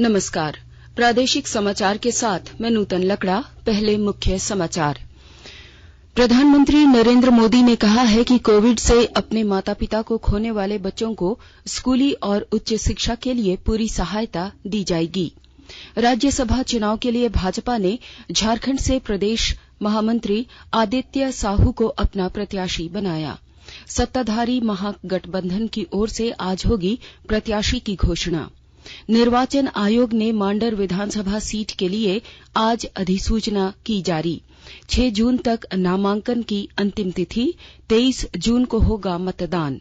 नमस्कार। प्रादेशिक समाचार के साथ मैं नूतन लकड़ा। पहले मुख्य समाचार। प्रधानमंत्री नरेंद्र मोदी ने कहा है कि कोविड से अपने माता पिता को खोने वाले बच्चों को स्कूली और उच्च शिक्षा के लिए पूरी सहायता दी जाएगी। राज्यसभा चुनाव के लिए भाजपा ने झारखंड से प्रदेश महामंत्री आदित्य साहू को अपना प्रत्याशी बनाया। सत्ताधारी महागठबंधन की ओर से आज होगी प्रत्याशी की घोषणा। निर्वाचन आयोग ने मांडर विधानसभा सीट के लिए आज अधिसूचना की जारी। 6 जून तक नामांकन की अंतिम तिथि, 23 जून को होगा मतदान।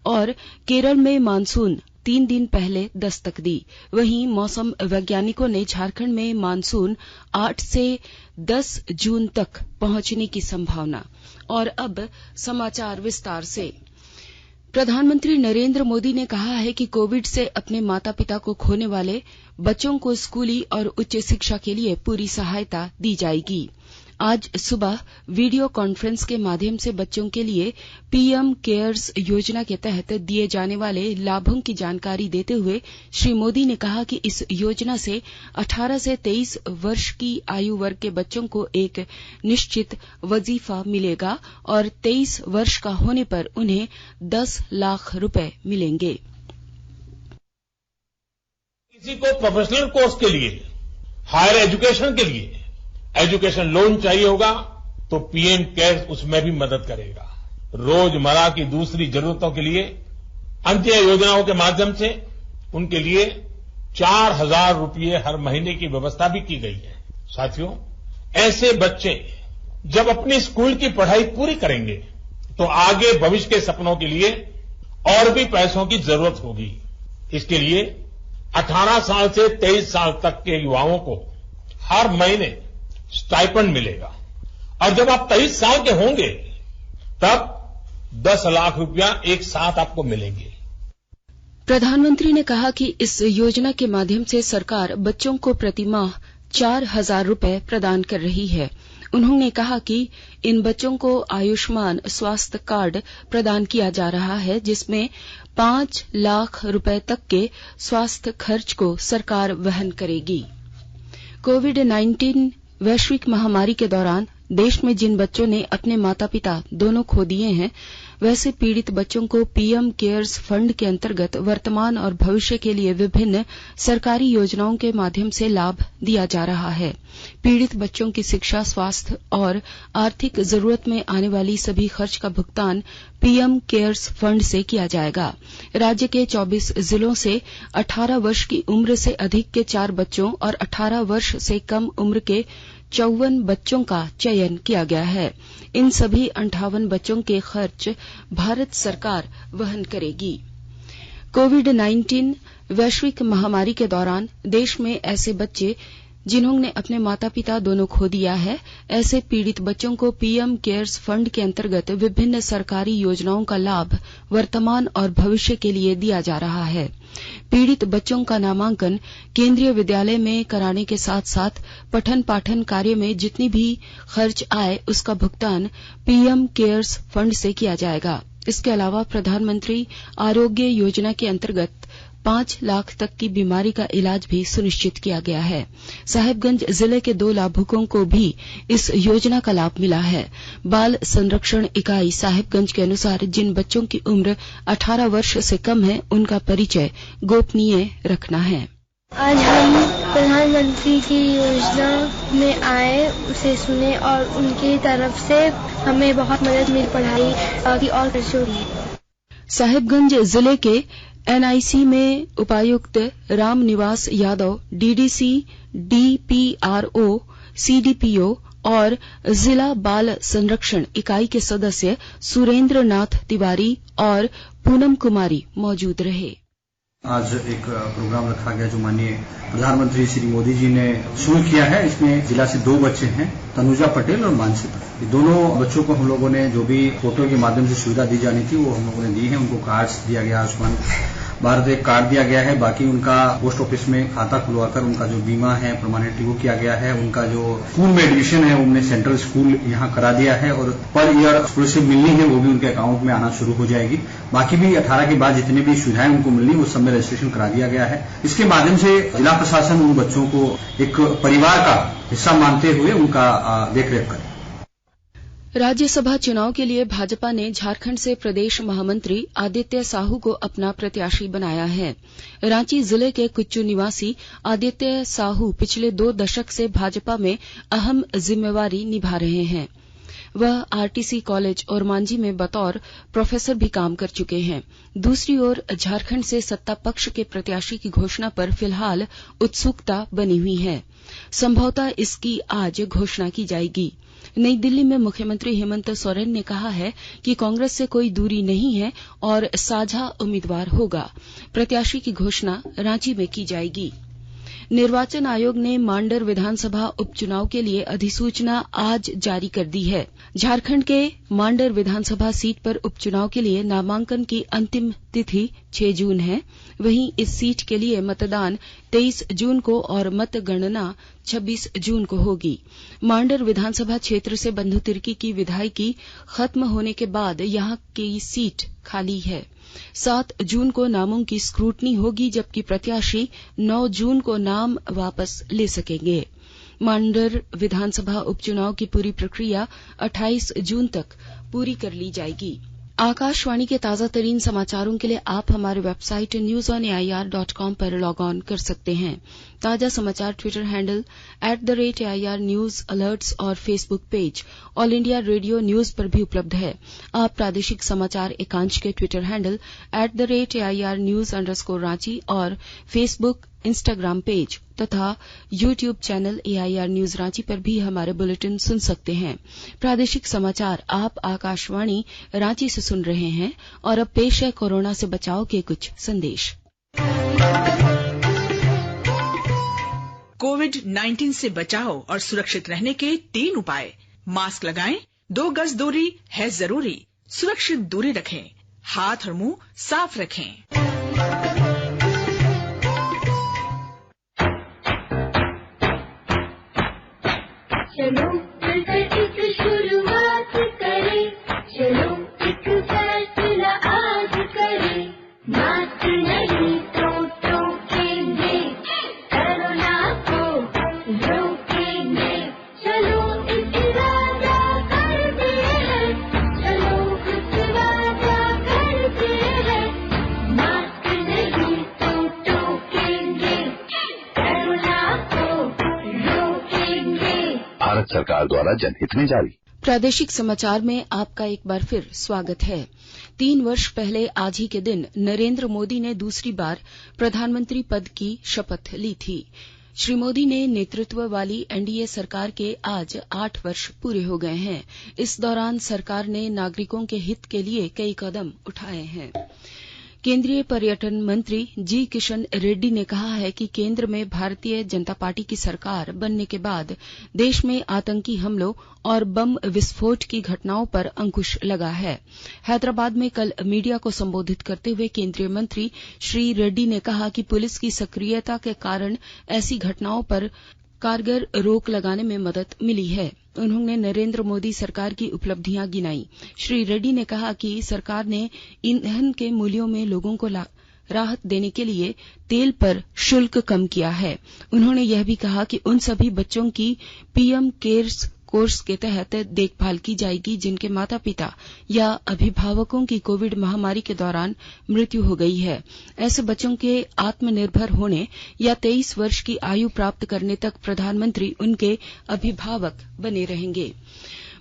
और केरल में मानसून 3 दिन पहले दस्तक दी। वहीं मौसम वैज्ञानिकों ने झारखंड में मानसून 8 से 10 जून तक पहुंचने की संभावना। और अब समाचार विस्तार से। प्रधानमंत्री नरेंद्र मोदी ने कहा है कि कोविड से अपने माता पिता को खोने वाले बच्चों को स्कूली और उच्च शिक्षा के लिए पूरी सहायता दी जाएगी। आज सुबह वीडियो कॉन्फ्रेंस के माध्यम से बच्चों के लिए पीएम केयर्स योजना के तहत दिए जाने वाले लाभों की जानकारी देते हुए श्री मोदी ने कहा कि इस योजना से 18 से 23 वर्ष की आयु वर्ग के बच्चों को एक निश्चित वजीफा मिलेगा और 23 वर्ष का होने पर उन्हें 10 लाख रुपए मिलेंगे। किसी को प्रोफेशनल कोर्स के लिए, हायर एजुकेशन के लिए एजुकेशन लोन चाहिए होगा तो पीएम केयर्स उसमें भी मदद करेगा। रोजमर्रा की दूसरी जरूरतों के लिए अंत्य योजनाओं के माध्यम से उनके लिए 4,000 रुपये हर महीने की व्यवस्था भी की गई है। साथियों, ऐसे बच्चे जब अपनी स्कूल की पढ़ाई पूरी करेंगे तो आगे भविष्य के सपनों के लिए और भी पैसों की जरूरत होगी। इसके लिए 18 साल से 23 साल तक के युवाओं को हर महीने स्टाइपेंड मिलेगा और जब आप 23 साल के होंगे तब 10 लाख रुपया एक साथ आपको मिलेंगे। प्रधानमंत्री ने कहा कि इस योजना के माध्यम से सरकार बच्चों को प्रतिमाह 4,000 रुपए प्रदान कर रही है। उन्होंने कहा कि इन बच्चों को आयुष्मान स्वास्थ्य कार्ड प्रदान किया जा रहा है, जिसमें 5 लाख रुपए तक के स्वास्थ्य खर्च को सरकार वहन करेगी। कोविड-19 वैश्विक महामारी के दौरान देश में जिन बच्चों ने अपने माता पिता दोनों खो दिए हैं, वैसे पीड़ित बच्चों को पीएम केयर्स फंड के अंतर्गत वर्तमान और भविष्य के लिए विभिन्न सरकारी योजनाओं के माध्यम से लाभ दिया जा रहा है। पीड़ित बच्चों की शिक्षा, स्वास्थ्य और आर्थिक जरूरत में आने वाली सभी खर्च का भुगतान पीएम केयर्स फंड से किया जाएगा। राज्य के 24 जिलों से 18 वर्ष की उम्र से अधिक के 4 बच्चों और 18 वर्ष से कम उम्र के 54 बच्चों का चयन किया गया है। इन सभी 58 बच्चों के खर्च भारत सरकार वहन करेगी। कोविड-19 वैश्विक महामारी के दौरान देश में ऐसे बच्चे जिन्होंने अपने माता पिता दोनों खो दिया है, ऐसे पीड़ित बच्चों को पीएम केयर्स फंड के अंतर्गत विभिन्न सरकारी योजनाओं का लाभ वर्तमान और भविष्य के लिए दिया जा रहा है। पीड़ित बच्चों का नामांकन केंद्रीय विद्यालय में कराने के साथ साथ पठन पाठन कार्य में जितनी भी खर्च आए उसका भुगतान पीएम केयर्स फंड से किया जाएगा। इसके अलावा प्रधानमंत्री आरोग्य योजना के अंतर्गत 5 लाख तक की बीमारी का इलाज भी सुनिश्चित किया गया है। साहिबगंज जिले के 2 लाभुकों को भी इस योजना का लाभ मिला है। बाल संरक्षण इकाई साहिबगंज के अनुसार जिन बच्चों की उम्र 18 वर्ष से कम है, उनका परिचय गोपनीय रखना है। आज हम प्रधानमंत्री की योजना में आए, उसे सुने और उनकी तरफ से हमें बहुत मदद मिल पढ़ाई की और खर्चों की। साहिबगंज जिले के एनआईसी में उपायुक्त Ramniwas Yadav, DDC, DPRO, CDPO और जिला बाल संरक्षण इकाई के सदस्य सुरेंद्र नाथ तिवारी और पूनम कुमारी मौजूद रहे। आज एक प्रोग्राम रखा गया जो माननीय प्रधानमंत्री श्री मोदी जी ने शुरू किया है। इसमें जिला से 2 बच्चे हैं, तनुजा पटेल और मानसी पटेल। ये दोनों बच्चों को हम लोगों ने जो भी फोटो के माध्यम से सुविधा दी जानी थी वो हम लोगों ने दी है। उनको कार्ड्स दिया गया आयुष्मान भारत एक कार्ड दिया गया है। बाकी उनका पोस्ट ऑफिस में खाता खुलवाकर उनका जो बीमा है परमानेंटली वो किया गया है। उनका जो स्कूल में एडमिशन है उन्होंने सेंट्रल स्कूल यहाँ करा दिया है और पर ईयर स्कॉलरशिप मिलनी है वो भी उनके अकाउंट में आना शुरू हो जाएगी। बाकी भी 18 के बाद जितने भी सुविधाएं उनको मिलनी वो सब में रजिस्ट्रेशन करा दिया गया है। इसके माध्यम से जिला प्रशासन उन बच्चों को एक परिवार का हिस्सा मानते हुए उनका देखरेख करे। राज्यसभा चुनाव के लिए भाजपा ने झारखंड से प्रदेश महामंत्री आदित्य साहू को अपना प्रत्याशी बनाया है। रांची जिले के कुच्चू निवासी आदित्य साहू पिछले 2 दशक से भाजपा में अहम जिम्मेवारी निभा रहे हैं। वह आरटीसी कॉलेज और मांझी में बतौर प्रोफेसर भी काम कर चुके हैं। दूसरी ओर झारखंड से सत्ता पक्ष के प्रत्याशी की घोषणा पर फिलहाल उत्सुकता बनी हुई है। संभवतः इसकी आज घोषणा की जाएगी। नई दिल्ली में मुख्यमंत्री हेमंत सोरेन ने कहा है कि कांग्रेस से कोई दूरी नहीं है और साझा उम्मीदवार होगा। प्रत्याशी की घोषणा रांची में की जाएगी। निर्वाचन आयोग ने मांडर विधानसभा उपचुनाव के लिए अधिसूचना आज जारी कर दी है। झारखंड के मांडर विधानसभा सीट पर उपचुनाव के लिए नामांकन की अंतिम तिथि 6 जून है। वहीं इस सीट के लिए मतदान 23 जून को और मतगणना 26 जून को होगी। मांडर विधानसभा क्षेत्र से बंधु तिर्की की विधायकी खत्म होने के बाद यहां की सीट खाली है। 7 जून को नामों की स्क्रूटनी होगी, जबकि प्रत्याशी 9 जून को नाम वापस ले सकेंगे। मांडर विधानसभा उपचुनाव की पूरी प्रक्रिया 28 जून तक पूरी कर ली जाएगी। आकाशवाणी के ताजा तरीन समाचारों के लिए आप हमारे वेबसाइट newsonair.com पर लॉग ऑन कर सकते हैं। ताजा समाचार Twitter handle @AIR news alerts और Facebook page All India Radio news पर भी उपलब्ध है। आप प्रादेशिक समाचार एकांश के ट्विटर हैंडल @AIR न्यूज_रांची और फेसबुक इंस्टाग्राम पेज तथा YouTube channel AIR news Ranchi पर भी हमारे बुलेटिन सुन सकते हैं। प्रादेशिक समाचार आप आकाशवाणी रांची से सुन रहे हैं और अब पेश है कोरोना से बचाव के कुछ संदेश। कोविड-19 से बचाव और सुरक्षित रहने के 3 उपाय। मास्क लगाएं, 2 गज दूरी है जरूरी, सुरक्षित दूरी रखें, हाथ और मुंह साफ रखें। चलो मिलकर एक शुरुआत करें, चलो एक फैसला आज करें, मास्क नहीं तो टोकेंगे, कोरोना को रोकेंगे, चलो इस वादा करते हैं, चलो कुछ वादा करते हैं, मास्क नहीं तो टोकेंगे, कोरोना को रोकेंगे। भारत सरकार द्वारा जनहित में जारी। प्रादेशिक समाचार में आपका एक बार फिर स्वागत है। 3 वर्ष पहले आज ही के दिन नरेंद्र मोदी ने दूसरी बार प्रधानमंत्री पद की शपथ ली थी। श्री मोदी ने नेतृत्व वाली एनडीए सरकार के आज 8 वर्ष पूरे हो गए हैं। इस दौरान सरकार ने नागरिकों के हित के लिए कई कदम उठाए हैं। केंद्रीय पर्यटन मंत्री जी किशन रेड्डी ने कहा है कि केंद्र में भारतीय जनता पार्टी की सरकार बनने के बाद देश में आतंकी हमलों और बम विस्फोट की घटनाओं पर अंकुश लगा है। हैदराबाद में कल मीडिया को संबोधित करते हुए केंद्रीय मंत्री श्री रेड्डी ने कहा कि पुलिस की सक्रियता के कारण ऐसी घटनाओं पर कारगर रोक लगाने में मदद मिली है। उन्होंने नरेंद्र मोदी सरकार की उपलब्धियां गिनाई। श्री रेड्डी ने कहा कि सरकार ने ईंधन के मूल्यों में लोगों को राहत देने के लिए तेल पर शुल्क कम किया है। उन्होंने यह भी कहा कि उन सभी बच्चों की पीएम केयर्स कोर्स के तहत देखभाल की जाएगी जिनके माता पिता या अभिभावकों की कोविड महामारी के दौरान मृत्यु हो गई है। ऐसे बच्चों के आत्मनिर्भर होने या 23 वर्ष की आयु प्राप्त करने तक प्रधानमंत्री उनके अभिभावक बने रहेंगे।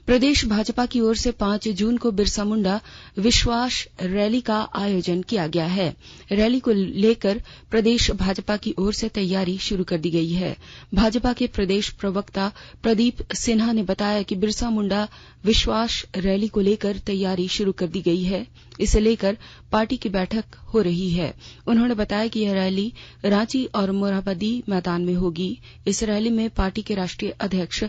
प्रदेश भाजपा की ओर से 5 जून को बिरसा मुंडा विश्वास रैली का आयोजन किया गया है। रैली को लेकर प्रदेश भाजपा की ओर से तैयारी शुरू कर दी गई है। भाजपा के प्रदेश प्रवक्ता प्रदीप सिन्हा ने बताया कि बिरसा मुंडा विश्वास रैली को लेकर तैयारी शुरू कर दी गई है। इसे लेकर पार्टी की बैठक हो रही है। उन्होंने बताया कि यह रैली रांची और मोरहाबादी मैदान में होगी। इस रैली में पार्टी के राष्ट्रीय अध्यक्ष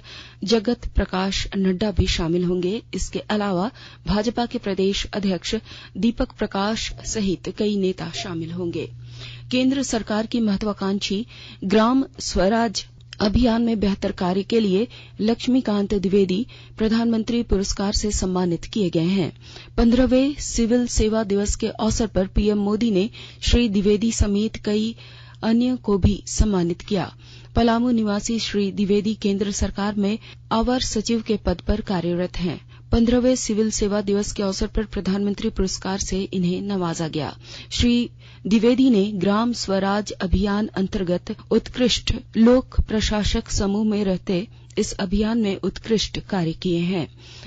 जगत प्रकाश नड्डा भी भी शामिल होंगे। इसके अलावा भाजपा के प्रदेश अध्यक्ष दीपक प्रकाश सहित कई नेता शामिल होंगे। केंद्र सरकार की महत्वाकांक्षी ग्राम स्वराज अभियान में बेहतर कार्य के लिए लक्ष्मीकांत द्विवेदी प्रधानमंत्री पुरस्कार से सम्मानित किए गए हैं। 15वें सिविल सेवा दिवस के अवसर पर पीएम मोदी ने श्री द्विवेदी समेत कई अन्य को भी सम्मानित किया। पलामू निवासी श्री द्विवेदी केंद्र सरकार में अवर सचिव के पद पर कार्यरत हैं। 15वें सिविल सेवा दिवस के अवसर पर प्रधानमंत्री पुरस्कार से इन्हें नवाजा गया। श्री द्विवेदी ने ग्राम स्वराज अभियान अंतर्गत उत्कृष्ट लोक प्रशासक समूह में रहते इस अभियान में उत्कृष्ट कार्य किए हैं।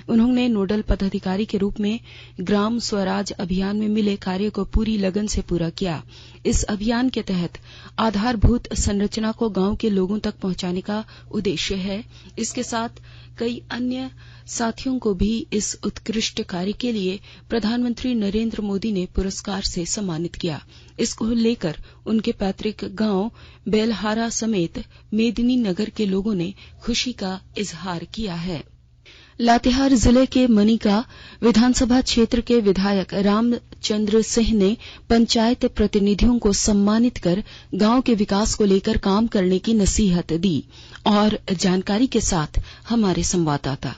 उन्होंने नोडल पदाधिकारी के रूप में ग्राम स्वराज अभियान में मिले कार्य को पूरी लगन से पूरा किया। इस अभियान के तहत आधारभूत संरचना को गांव के लोगों तक पहुंचाने का उद्देश्य है। इसके साथ कई अन्य साथियों को भी इस उत्कृष्ट कार्य के लिए प्रधानमंत्री नरेंद्र मोदी ने पुरस्कार से सम्मानित किया। इसको लेकर उनके पैतृक गांव बेलहारा समेत मेदिनी नगर के लोगों ने खुशी का इजहार किया है। लातेहार जिले के मनिका विधानसभा क्षेत्र के विधायक रामचंद्र सिंह ने पंचायत प्रतिनिधियों को सम्मानित कर गांव के विकास को लेकर काम करने की नसीहत दी। और जानकारी के साथ हमारे संवाददाता।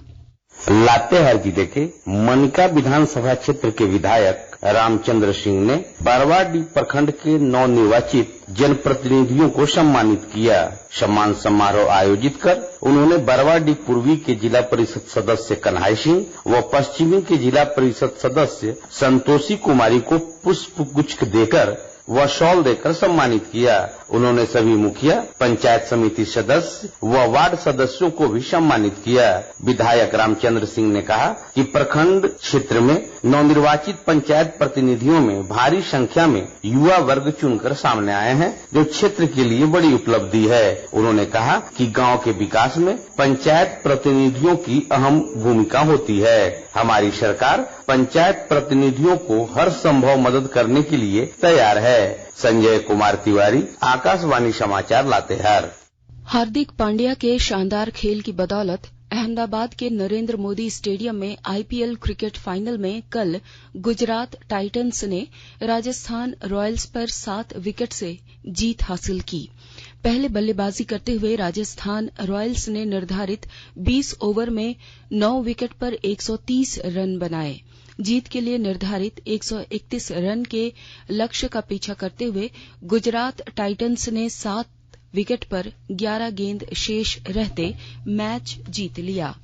लातेहार जिले के मनिका विधानसभा क्षेत्र के विधायक रामचंद्र सिंह ने बारवाडी प्रखंड के नवनिर्वाचित जनप्रतिनिधियों को सम्मानित किया। सम्मान समारोह आयोजित कर उन्होंने बारवाडी पूर्वी के जिला परिषद सदस्य कन्हई सिंह व पश्चिमी के जिला परिषद सदस्य संतोषी कुमारी को पुष्प गुच्छ देकर व शॉल देकर सम्मानित किया। उन्होंने सभी मुखिया, पंचायत समिति सदस्य व वार्ड सदस्यों को भी सम्मानित किया। विधायक रामचंद्र सिंह ने कहा कि प्रखंड क्षेत्र में नवनिर्वाचित पंचायत प्रतिनिधियों में भारी संख्या में युवा वर्ग चुनकर सामने आए हैं, जो क्षेत्र के लिए बड़ी उपलब्धि है। उन्होंने कहा कि गांव के विकास में पंचायत प्रतिनिधियों की अहम भूमिका होती है। हमारी सरकार पंचायत प्रतिनिधियों को हर संभव मदद करने के लिए तैयार है। संजय कुमार तिवारी, आकाशवाणी समाचार, लातेहार। हार्दिक पांड्या के शानदार खेल की बदौलत अहमदाबाद के नरेंद्र मोदी स्टेडियम में आईपीएल क्रिकेट फाइनल में कल गुजरात टाइटंस ने राजस्थान रॉयल्स पर 7 विकेट से जीत हासिल की। पहले बल्लेबाजी करते हुए राजस्थान रॉयल्स ने निर्धारित 20 ओवर में 9 विकेट पर 130 रन बनाए। जीत के लिए निर्धारित 131 रन के लक्ष्य का पीछा करते हुए गुजरात टाइटंस ने 7 विकेट पर 11 गेंद शेष रहते मैच जीत लिया।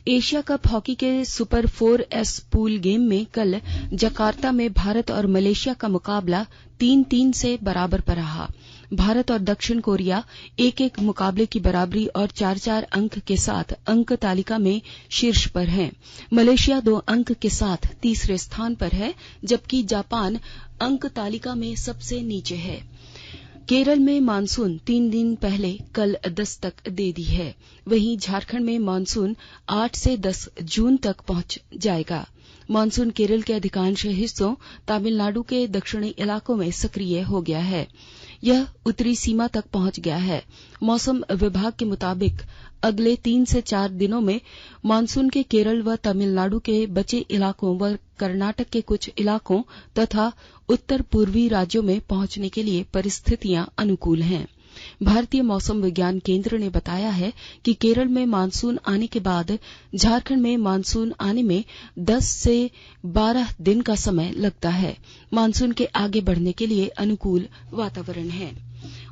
एशिया कप हॉकी के सुपर 4S पूल गेम में कल जकार्ता में भारत और मलेशिया का मुकाबला 3-3 से बराबर पर रहा। भारत और दक्षिण कोरिया 1-1 मुकाबले की बराबरी और 4-4 अंक के साथ अंक तालिका में शीर्ष पर है। मलेशिया 2 अंक के साथ तीसरे स्थान पर है, जबकि जापान अंक तालिका में सबसे नीचे है। केरल में मानसून 3 दिन पहले कल दस्तक दे दी है। वहीं झारखंड में मानसून 8 से 10 जून तक पहुंच जाएगा। मानसून केरल के अधिकांश हिस्सों, तमिलनाडु के दक्षिणी इलाकों में सक्रिय हो गया है। यह उत्तरी सीमा तक पहुंच गया है। मौसम विभाग के मुताबिक अगले 3 से 4 दिनों में मानसून के केरल व तमिलनाडु के बचे इलाकों व कर्नाटक के कुछ इलाकों तथा उत्तर पूर्वी राज्यों में पहुंचने के लिए परिस्थितियां अनुकूल हैं। भारतीय मौसम विज्ञान केंद्र ने बताया है कि केरल में मानसून आने के बाद झारखंड में मानसून आने में 10 से 12 दिन का समय लगता है। मानसून के आगे बढ़ने के लिए अनुकूल वातावरण है।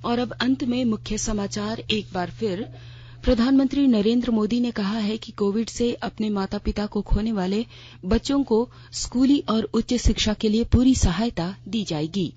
और अब अंत में मुख्य समाचार एक बार फिर। प्रधानमंत्री नरेंद्र मोदी ने कहा है कि कोविड से अपने माता पिता को खोने वाले बच्चों को स्कूली और उच्च शिक्षा के लिए पूरी सहायता दी जाएगी।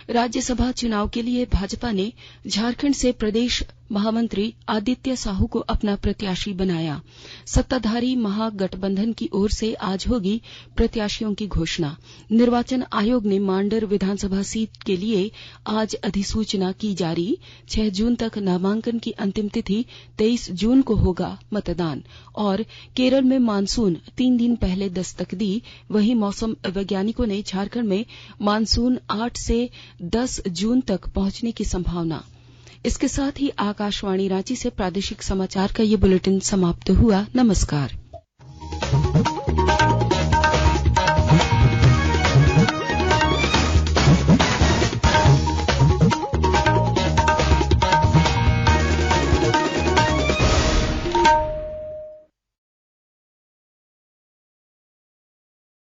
राज्यसभा चुनाव के लिए भाजपा ने झारखंड से प्रदेश महामंत्री आदित्य साहू को अपना प्रत्याशी बनाया। सत्ताधारी महागठबंधन की ओर से आज होगी प्रत्याशियों की घोषणा। निर्वाचन आयोग ने मांडर विधानसभा सीट के लिए आज अधिसूचना की जारी। 6 जून तक नामांकन की अंतिम तिथि, 23 जून को होगा मतदान। और केरल में मानसून 3 दिन पहले दस्तक दी। वहीं मौसम वैज्ञानिकों ने झारखंड में मानसून 8 से 10 जून तक पहुंचने की संभावना। इसके साथ ही आकाशवाणी रांची से प्रादेशिक समाचार का ये बुलेटिन समाप्त हुआ। नमस्कार।